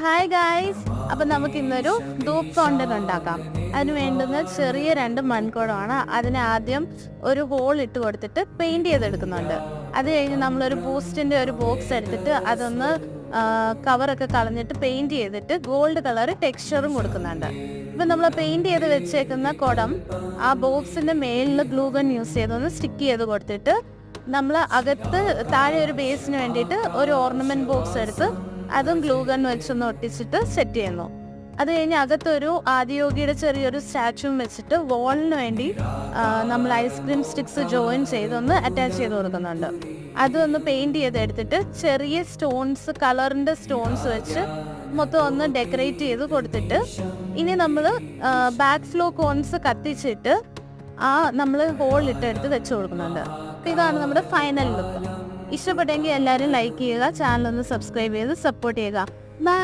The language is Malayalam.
ഹായ് ഗായ്സ്, അപ്പം നമുക്ക് ഇന്നൊരു ധൂപ്പ് ഫൗണ്ടൻ ഉണ്ടാക്കാം. അതിന് വേണ്ടുന്ന ചെറിയ 2 മൺകുടമാണ്. അതിന് ആദ്യം ഒരു ഹോൾ ഇട്ട് കൊടുത്തിട്ട് പെയിൻറ് ചെയ്തെടുക്കുന്നുണ്ട്. അത് കഴിഞ്ഞ് നമ്മളൊരു ബൂസ്റ്റിൻ്റെ ഒരു ബോക്സ് എടുത്തിട്ട് അതൊന്ന് കവറൊക്കെ കളഞ്ഞിട്ട് പെയിൻറ് ചെയ്തിട്ട് ഗോൾഡ് കളർ ടെക്സ്ചറും കൊടുക്കുന്നുണ്ട്. ഇപ്പം നമ്മൾ പെയിൻറ് ചെയ്ത് വെച്ചേക്കുന്ന കുടം ആ ബോക്സിൻ്റെ മേളിൽ ഗ്ലൂഗൺ യൂസ് ചെയ്തൊന്ന് സ്റ്റിക്ക് ചെയ്ത് കൊടുത്തിട്ട് നമ്മൾ അകത്ത് താഴെ ഒരു ബേസിന് വേണ്ടിയിട്ട് ഒരു ഓർണമെൻറ്റ് ബോക്സ് എടുത്ത് അതും ഗ്ലൂഗൺ വെച്ചൊന്ന് ഒട്ടിച്ചിട്ട് സെറ്റ് ചെയ്യുന്നു. അത് കഴിഞ്ഞ് അകത്തൊരു ആദിയോഗിയുടെ ചെറിയൊരു സ്റ്റാച്ചുവും വെച്ചിട്ട് വോളിന് വേണ്ടി നമ്മൾ ഐസ്ക്രീം സ്റ്റിക്സ് ജോയിൻ ചെയ്തൊന്ന് അറ്റാച്ച് ചെയ്ത് കൊടുക്കുന്നുണ്ട്. അതൊന്ന് പെയിൻറ് ചെയ്തെടുത്തിട്ട് ചെറിയ സ്റ്റോൺസ്, കളറിൻ്റെ സ്റ്റോൺസ് വെച്ച് മൊത്തം ഒന്ന് ഡെക്കറേറ്റ് ചെയ്ത് കൊടുത്തിട്ട് ഇനി നമ്മൾ ബാക്ക് ഫ്ലോ കോൺസ് കത്തിച്ചിട്ട് നമ്മൾ ഹോൾ ഇട്ടെടുത്ത് വെച്ച് കൊടുക്കുന്നുണ്ട്. അപ്പോൾ ഇതാണ് നമ്മുടെ ഫൈനൽ ലുക്ക്. ഇഷ്ടപ്പെട്ടെങ്കിൽ എല്ലാവരും ലൈക്ക് ചെയ്യുക, ചാനൽ ഒന്ന് സബ്സ്ക്രൈബ് ചെയ്ത് സപ്പോർട്ട് ചെയ്യുക. ബൈ.